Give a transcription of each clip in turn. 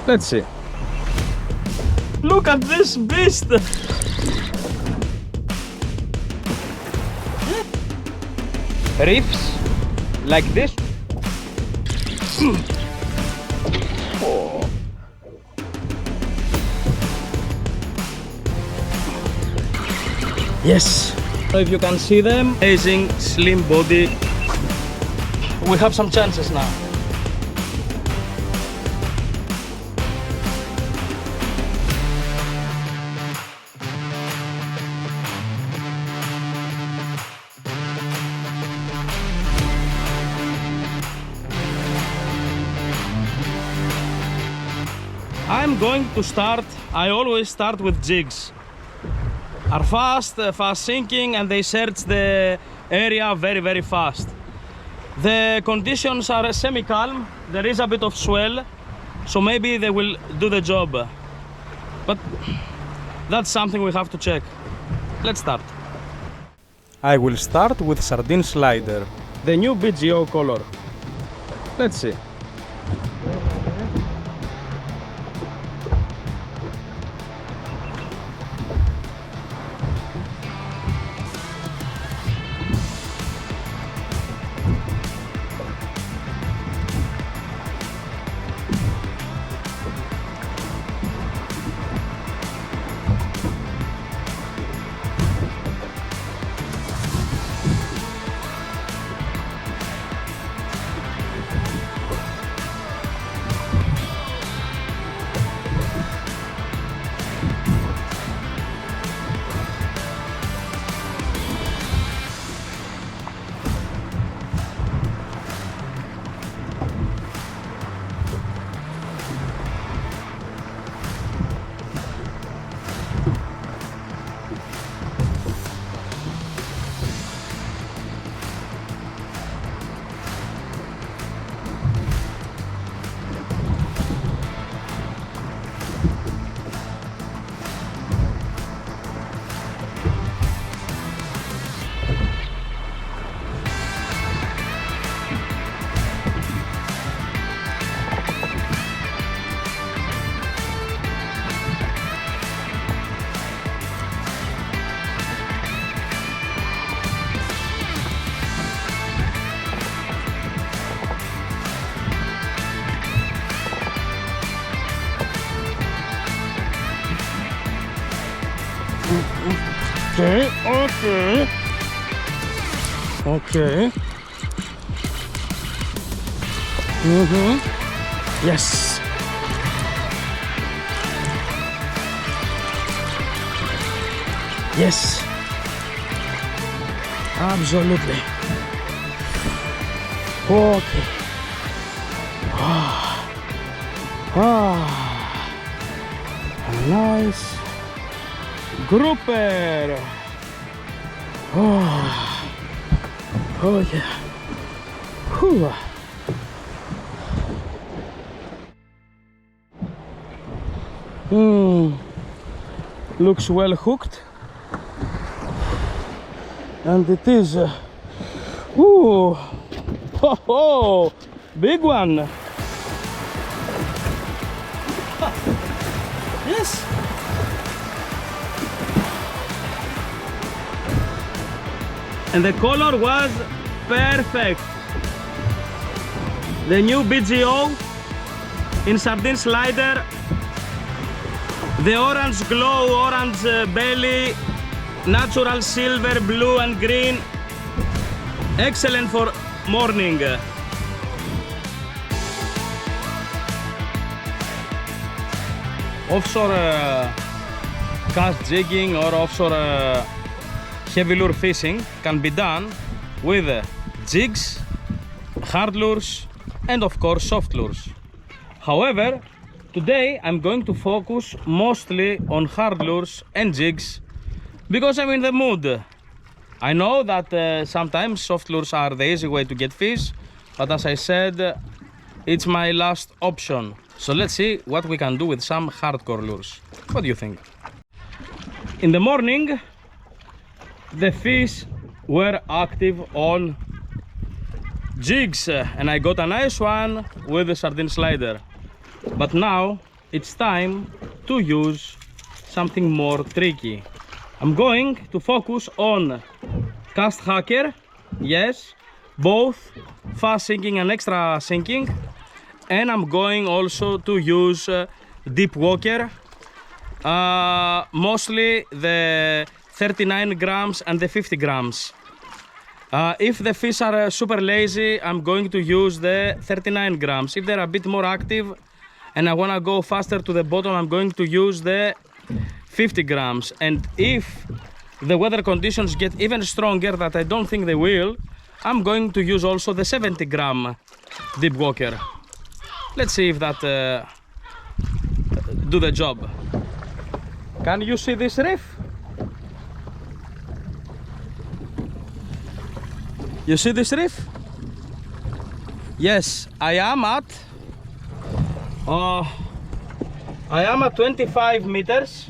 Let's see. Look at this beast! Reefs like this. Oh. Yes. If you can see them, amazing slim body. We have some chances now. I'm going to start, I always start with jigs. Are fast sinking, and they search the area very fast. The conditions are semi-calm, there is a bit of swell, so maybe they will do the job. But that's something we have to check. Let's start. I will start with Sardine Slider, the new BGO color. Let's see. Okay. Yes. Yes. Absolutely. Okay. A nice grouper. Oh yeah. Whew. Looks well hooked, and it is. Ooh, ho, big one. Yes. And the color was perfect. The new BGO in Sardine Slider. The orange glow, orange belly, natural silver, blue and green. Excellent for morning. Offshore cast jigging or offshore heavy lure fishing can be done with jigs, hard lures and of course soft lures. However, today I'm going to focus mostly on hard lures and jigs because I'm in the mood. I know that sometimes soft lures are the easy way to get fish, but as I said, it's my last option. So let's see what we can do with some hardcore lures. What do you think? In the morning, the fish were active on jigs and I got a nice one with the Sardine Slider. But now it's time to use something more tricky. I'm going to focus on cast hacker, yes, both fast sinking and extra sinking, and I'm going also to use deep walker, mostly the 39 grams and the 50 grams. If the fish are super lazy, I'm going to use the 39 grams. If they're a bit more active and I want to go faster to the bottom, I'm going to use the 50 grams. And if the weather conditions get even stronger, that I don't think they will, I'm going to use also the 70 gram deep walker. Let's see if that do the job. Can you see this reef? You see this reef? Yes, I am at 25 meters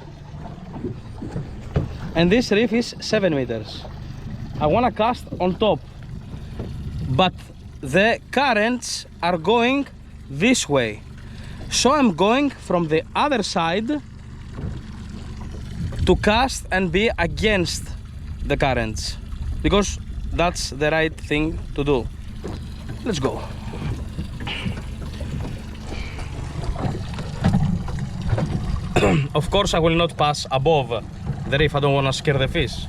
and this reef is 7 meters. I want to cast on top, but the currents are going this way, so I'm going from the other side to cast and be against the currents, because that's the right thing to do. Let's go. Of course I will not pass above the reef, I don't want to scare the fish.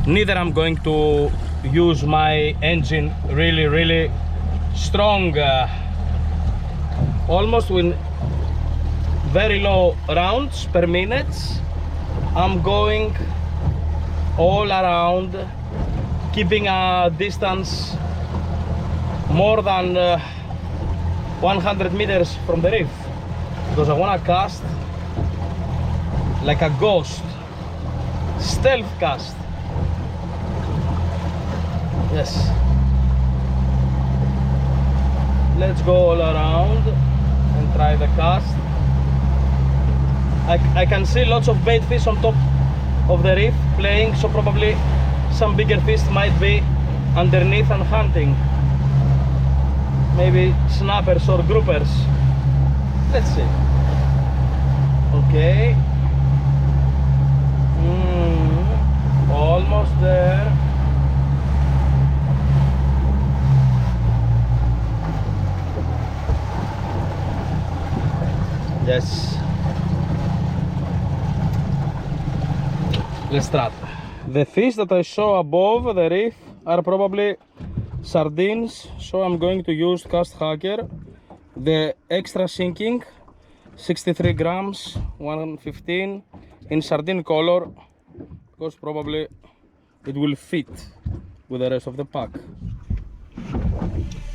Neither I'm going to use my engine really strong, almost with very low rounds per minute. I'm going all around, keeping a distance more than 100 meters from the reef, because I want to cast like a ghost, stealth cast. Yes, let's go all around and try the cast. I can see lots of bait fish on top of the reef playing, so probably some bigger fish might be underneath and hunting. Maybe snappers or groupers. Let's see. Okay. Almost there. Yes. Let's start. The fish that I saw above the reef are probably sardines, so I'm going to use cast hacker. The extra sinking, 63 grams, 115 in sardine color, because probably it will fit with the rest of the pack.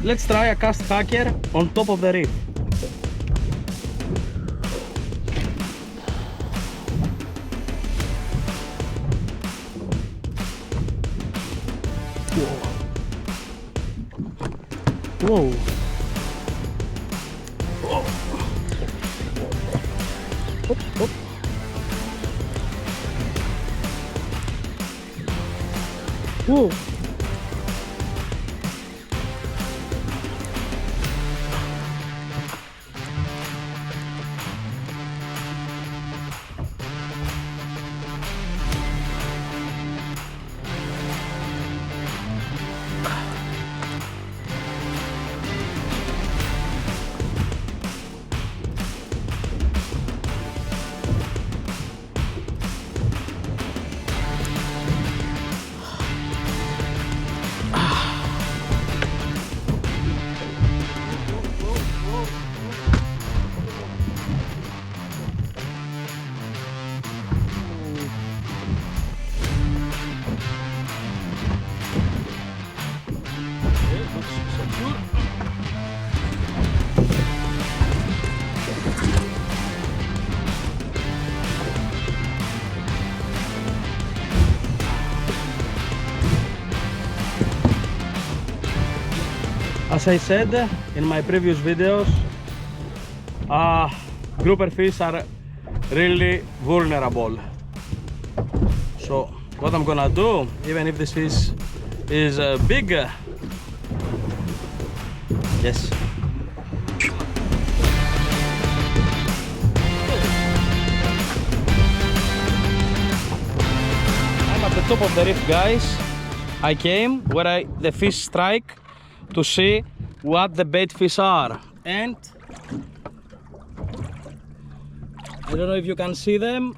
Let's try a cast hacker on top of the reef. Whoa. Whoa. Hop, hop. Whoa. As I said in my previous videos, grouper fish are really vulnerable. So what I'm gonna do, even if this fish is big, yes, top of the reef, guys. I came where the fish strike to see what the bait fish are. And I don't know if you can see them.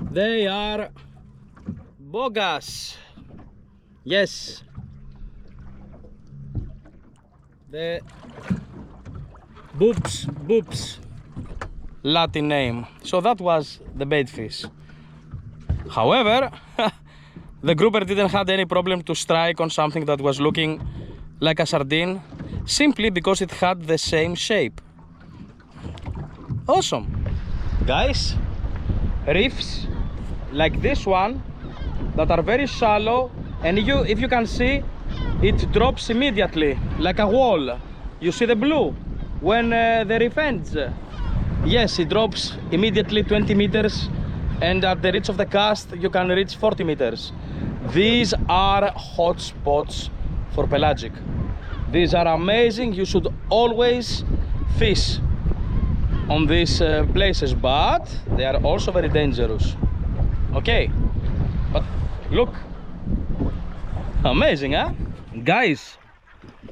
They are bogas. Yes. The boobs, Latin name. So that was the bait fish. However, the grouper didn't have any problem to strike on something that was looking like a sardine, simply because it had the same shape. Awesome. Guys, reefs like this one that are very shallow, and if you can see, it drops immediately like a wall. You see the blue when the reef ends? Yes, it drops immediately 20 meters, and at the reach of the cast you can reach 40 meters. These are hot spots for pelagic. These are amazing. You should always fish on these places, but they are also very dangerous. Okay, but look, amazing, huh? Guys,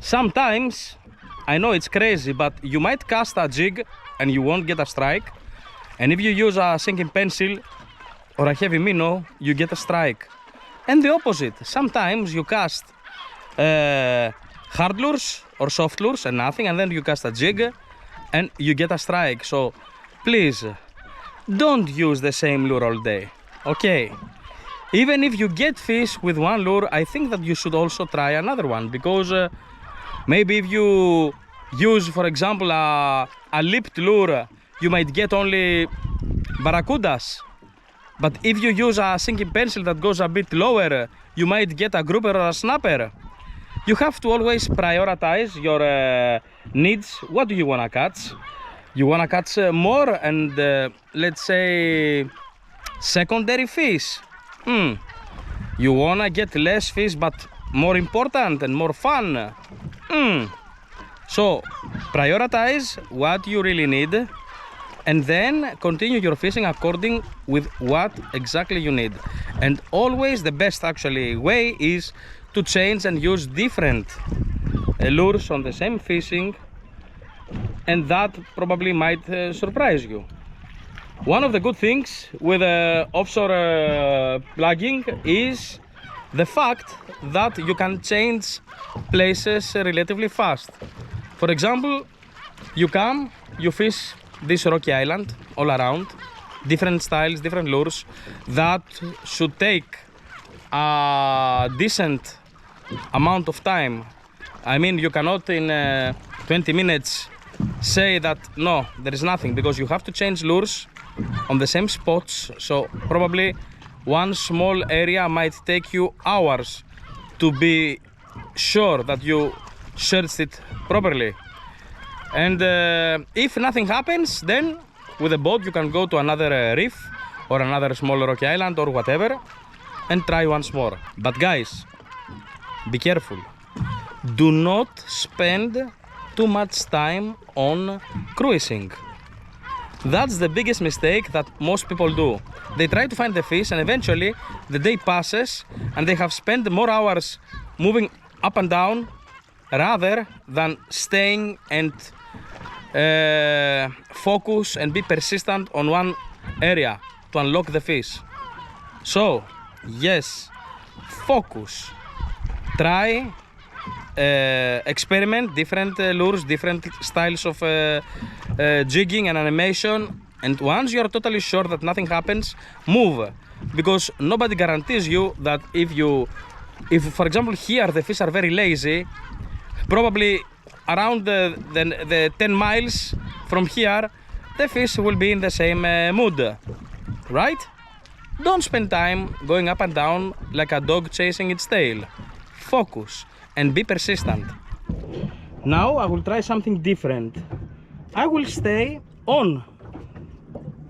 sometimes I know it's crazy, but you might cast a jig and you won't get a strike, and if you use a sinking pencil or a heavy minnow, you get a strike. And the opposite, sometimes you cast hard lures or soft lures and nothing, and then you cast a jig and you get a strike. So please don't use the same lure all day. Okay, even if you get fish with one lure, I think that you should also try another one, because maybe if you use, for example, a lipped lure, you might get only barracudas. But if you use a sinking pencil that goes a bit lower, you might get a grouper or a snapper. You have to always prioritize your needs. What do you want to catch? You want to catch more and let's say secondary fish. You want to get less fish but more important and more fun. So prioritize what you really need, and then continue your fishing according with what exactly you need. And always the best actually way is to change and use different lures on the same fishing, and that probably might surprise you. One of the good things with offshore plugging is the fact that you can change places relatively fast. For example, you come, you fish this rocky island all around, different styles, different lures that should take a decent amount of time. I mean, you cannot in 20 minutes say that no, there is nothing, because you have to change lures on the same spots. So probably one small area might take you hours to be sure that you searched it properly. And if nothing happens, then with a boat you can go to another reef or another small rocky island or whatever and try once more. But guys, be careful. Do not spend too much time on cruising. That's the biggest mistake that most people do. They try to find the fish, and eventually the day passes and they have spent more hours moving up and down rather than staying and focus and be persistent on one area to unlock the fish. So yes, focus, try, experiment different lures, different styles of jigging and animation, and once you are totally sure that nothing happens, move, because nobody guarantees you that if for example here the fish are very lazy, probably around the 10 miles from here the fish will be in the same mood, right? Don't spend time going up and down like a dog chasing its tail. Focus and be persistent. Now I will try something different. I will stay on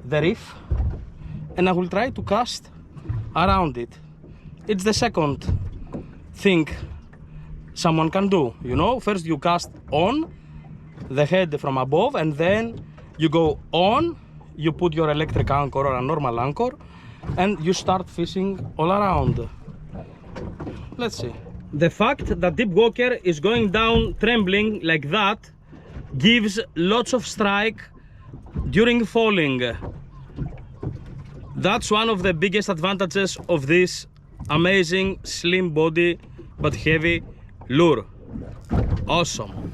the reef and I will try to cast around it. It's the second thing someone can do, you know. First you cast on the head from above, and then you go on, you put your electric anchor or a normal anchor, and you start fishing all around. Let's see. The fact that deep walker is going down trembling like that gives lots of strike during falling. That's one of the biggest advantages of this amazing slim body but heavy lure. Awesome.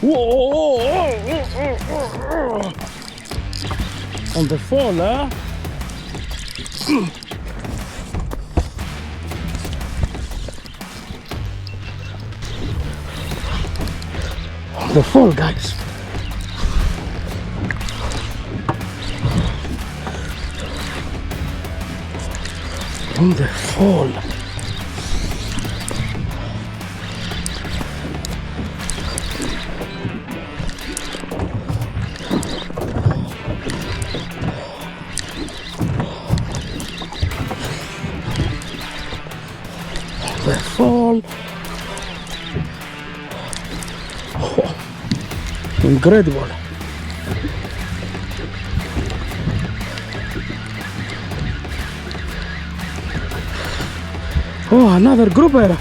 Whoa! On the fall, huh? On the fall, guys. On the fall. The fall. Oh, incredible. Oh, another grouper.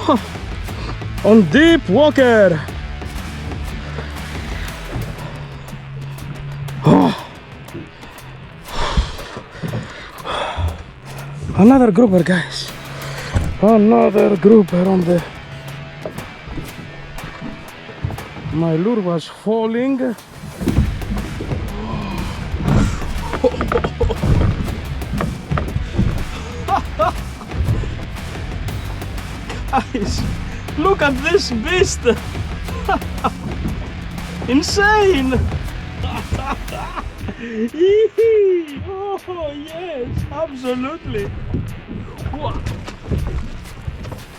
Oh, on deep walker. Oh. Another grouper, guys. Another grouper on the... My lure was falling. Guys, look at this beast. Insane. Oh yes, absolutely.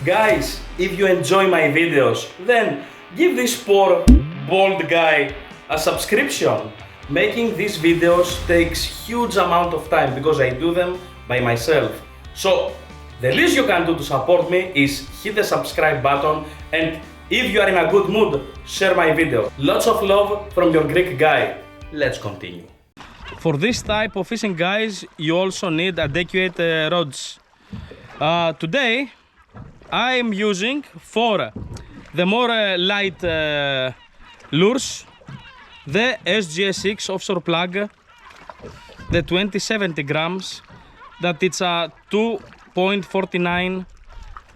Guys, if you enjoy my videos, then give this poor bald guy a subscription. Making these videos takes huge amount of time because I do them by myself. So the least you can do to support me is hit the subscribe button, and if you are in a good mood, share my video. Lots of love from your Greek guy. Let's continue. For this type of fishing, guys, you also need adequate rods. Today I am using for the more light lures the SGS6 offshore plug, the 2070 grams, that it's a 2.49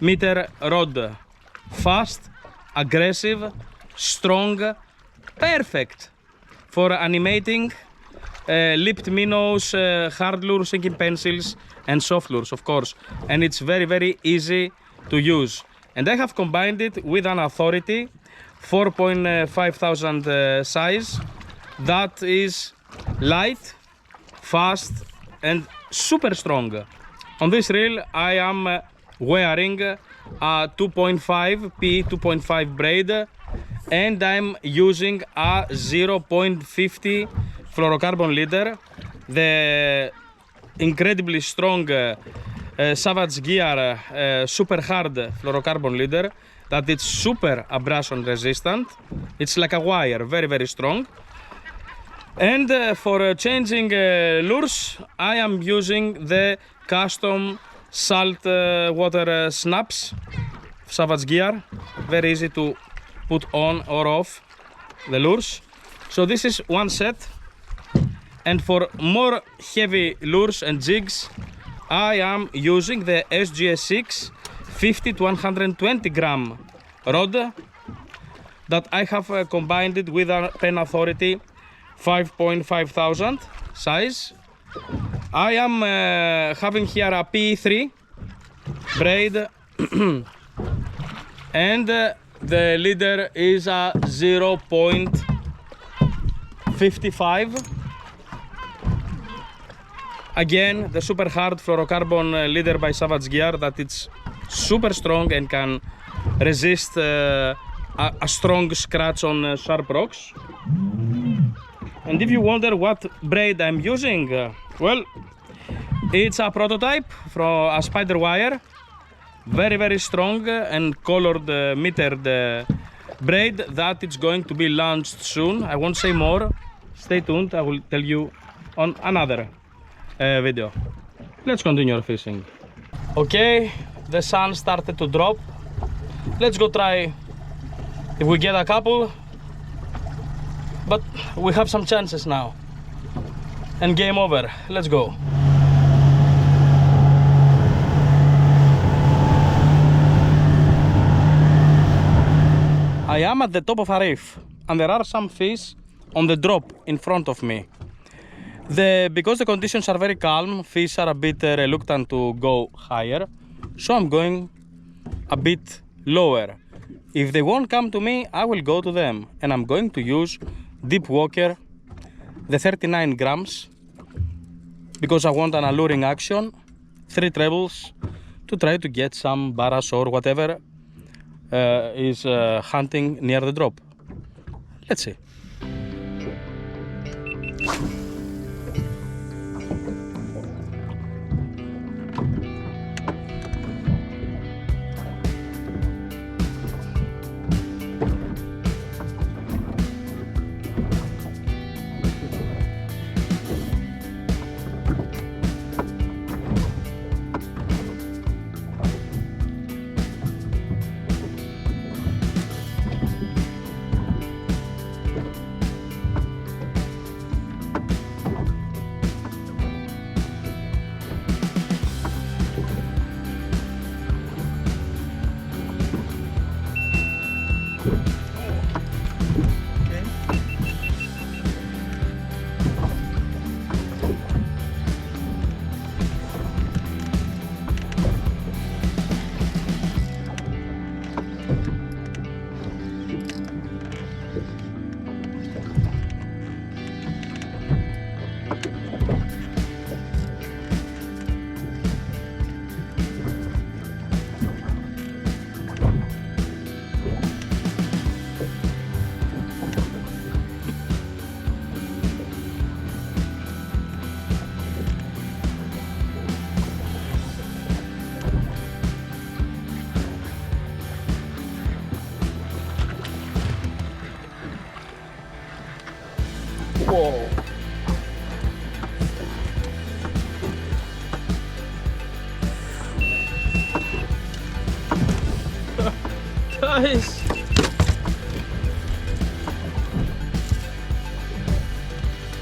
meter rod. Fast, aggressive, strong, perfect for animating lipped minnows, hard lures, sinking pencils and soft lures, of course. And it's very, very easy to use. And I have combined it with an Authority 4,500 size that is light, fast and super strong. On this reel I am wearing a 2.5 P 2.5 braid, and I'm using a 0.50 fluorocarbon leader, the incredibly strong Savage Gear super hard fluorocarbon leader that it's super abrasion resistant. It's like a wire, very, very strong. And for changing lures, I am using the custom saltwater snaps Savage Gear. Very easy to put on or off the lures. So this is one set. And for more heavy lures and jigs, I am using the SGS6 50 to 120 gram rod that I have combined it with a Pen Authority 5,500 size. I am having here a P3 braid and the leader is a 0.50 55. Again, the super hard fluorocarbon leader by Savage Gear, that it's super strong and can resist a strong scratch on sharp rocks. And if you wonder what braid I'm using, well, it's a prototype from a spider wire, very strong and colored metered braid that it's going to be launched soon. I won't say more, stay tuned, I will tell you on another video. Let's continue our fishing. Okay, the sun started to drop. Let's go try if we get a couple, but we have some chances now. And game over. Let's go. I am at the top of a reef and there are some fish on the drop in front of me. Because the conditions are very calm, fish are a bit reluctant to go higher, so I'm going a bit lower. If they won't come to me, I will go to them, and I'm going to use Deep Walker, the 39 grams, because I want an alluring action, 3 trebles, to try to get some baras or whatever is hunting near the drop. Let's see. Whoa. Guys.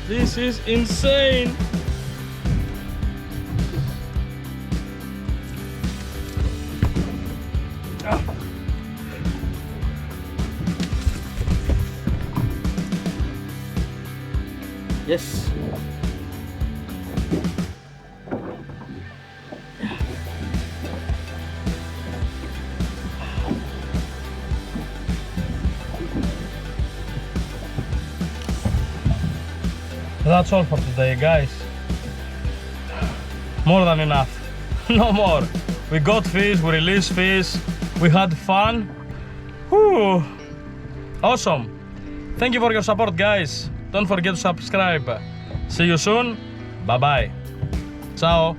This is insane. Yes. That's all for today, guys. More than enough. No more. We got fish, we released fish, we had fun. Whew. Awesome. Thank you for your support, guys. Don't forget to subscribe. See you soon. Bye bye. Ciao.